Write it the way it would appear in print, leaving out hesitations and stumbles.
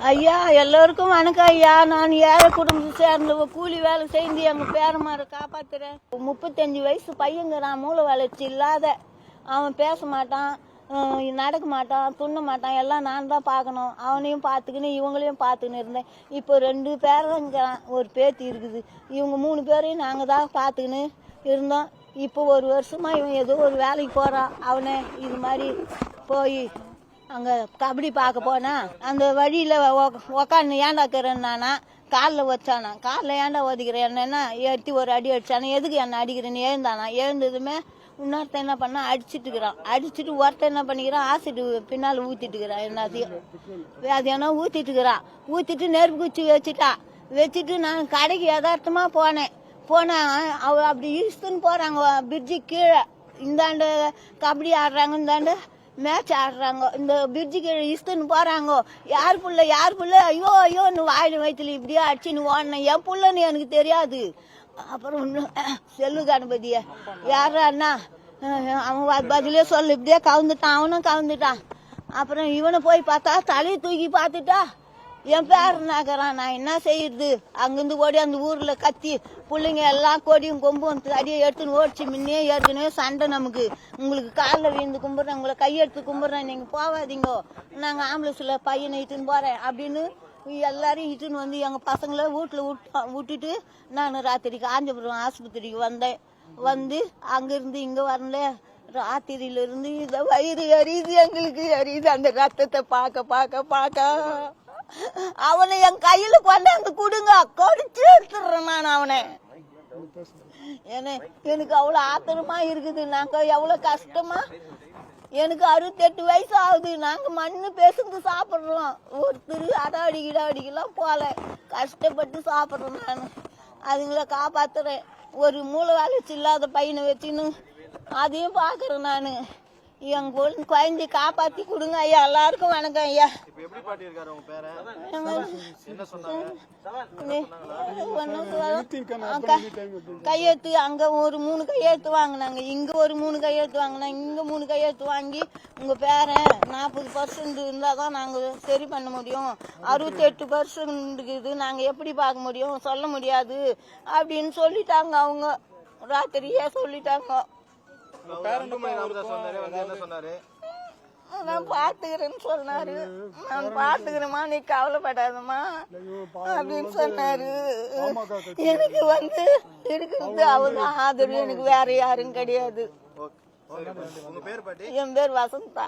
ஐயா எல்லோருக்கும் வணக்கம் ஐயா. நான் ஏழை குடும்பத்தை சேர்ந்த கூலி வேலை செஞ்சு எங்கள் பேரமாரை காப்பாற்றுறேன். 35 வயசு பையங்கிறான், மூளை வளர்ச்சி இல்லாத. அவன் பேச மாட்டான், நடக்க மாட்டான், துண்ண மாட்டான். எல்லாம் நான் தான் பார்க்கணும். அவனையும் பார்த்துக்கின்னு இவங்களையும் பார்த்துக்கின்னு இருந்தேன். இப்போ 2 பேருங்கிறான், ஒரு பேத்தி இருக்குது. இவங்க 3 பேரையும் நாங்கள் தான் பார்த்துக்கின்னு இருந்தோம். இப்போ 1 வருஷமாக இவன் ஏதோ ஒரு வேலைக்கு போகிறான். அவனை இது மாதிரி போய் அங்கே கபடி பார்க்க போனா அந்த வழியில் உக்காந்து ஏண்டாக்கிறேன் நானா காலில் வச்சானா. காலில் ஏண்டா ஒதிக்கிறேன் என்னன்னா ஏற்றி ஒரு அடி அடிச்சானா. எதுக்கு என்ன அடிக்கிறேன்னு எழுந்தானா. எழுந்ததுமே இன்னொருத்த என்ன பண்ணா அடிச்சுட்டுக்கிறான். அடிச்சுட்டு ஒருத்த என்ன பண்ணிக்கிறான், ஆசிட்டு பின்னால் ஊற்றிட்டுக்கிறான். எல்லாத்தையும் வேதியானா ஊற்றிட்டுக்கிறான். ஊற்றிட்டு நெருப்பு குச்சி வச்சுட்டு நான் கடைக்கு யதார்த்தமாக போனேன். அவ அப்படி இழுத்துன்னு போகிறாங்க பிரிட்ஜு கீழே. இந்தாண்டு கபடி ஆடுறாங்க, இந்தாண்டு மேட்ச் ஆடுறாங்க. இந்த பிரிட்ஜு கீழே இழுத்துன்னு போகிறாங்க. யார் புள்ள ஐயோன்னு வாயில் வயிற்றுல இப்படியே அடிச்சுன்னு ஓடினேன். என் புள்ளன்னு எனக்கு தெரியாது. அப்புறம் இன்னும் செல்லு கணபதிய யாரான்னா அவன் பதிலே சொல்லு. இப்படியே கவுந்துட்டான், அவனும் கவுந்துட்டான். அப்புறம் இவனை போய் பார்த்தா தலையை தூக்கி பார்த்துட்டா என் பேர் நகரான். நான் என்ன செய்யுது? அங்கிருந்து ஓடி அந்த ஊரில் கத்தி பிள்ளைங்க எல்லாம் கொடியும் கொம்பும் அடியை எடுத்துன்னு ஓடிச்சு. முன்னே ஏற்கனவே சண்டை நமக்கு. உங்களுக்கு காலில் விழுந்து கும்பிட்றேன், உங்களை கையெடுத்து கும்பிட்றேன், நீங்கள் போகாதீங்கோ, நாங்கள் ஆம்புலன்ஸில் பையனை இட்டுன்னு போகிறேன் அப்படின்னு எல்லாரையும் இட்டுன்னு வந்து எங்கள் பசங்களை வீட்டில் விட்டுட்டு நான் ராத்திரி காஞ்சிபுரம் ஆஸ்பத்திரிக்கு வந்தேன். வந்து அங்கேருந்து இங்கே வரல. ராத்திரியிலிருந்து இதை வயிறு எரியுது, எங்களுக்கு எரியுது. அந்த ரத்தத்தை பார்க்க அவனை என் கையில கொண்டாந்து கொடுங்க, கொடிச்சு எடுத்துடுறேன் நான் அவனை. எனக்கு அவ்வளவு ஆத்திரமா இருக்குது. நாங்க எவ்வளவு கஷ்டமா, எனக்கு 68 வயசு ஆகுது. நாங்க மண்ணு பேசுந்து சாப்பிடுறோம். ஒருத்தர் அடாடிக்கெல்லாம் போல கஷ்டப்பட்டு சாப்பிடுறோம். நான் அதுங்களை காப்பாத்துறேன். ஒரு மூளை வளர்ச்சி இல்லாத பையனை வச்சுன்னு அதையும் பாக்குறேன். நான் என் குழந்தை காப்பாத்தி கொடுங்க ஐயா. எல்லாருக்கும் வணக்கம் ஐயா. கையெழுத்து அங்க ஒரு 3 கையெழுத்து வாங்கினாங்க, இங்க ஒரு 3 கையெழுத்து வாங்கினாங்க, இங்க 3 கையெழுத்து வாங்கி உங்க பேரன் 40% இருந்தாதான் நாங்க சரி பண்ண முடியும். 68% இருக்குது, நாங்க எப்படி பார்க்க முடியும், சொல்ல முடியாது அப்படின்னு சொல்லிட்டாங்க. அவங்க ராத்திரியே சொல்லிட்டாங்க. நான் பாத்துக்கிறேன்னு சொன்னாரு. நான் பாத்துக்கிறேம்மா, நீ கவலைப்படாதம்மா அப்படின்னு சொன்னாரு. எனக்கு இருக்குது அவதான் ஆதரவு. எனக்கு வேற யாரும் கிடையாது. என் பேர் வசந்தா.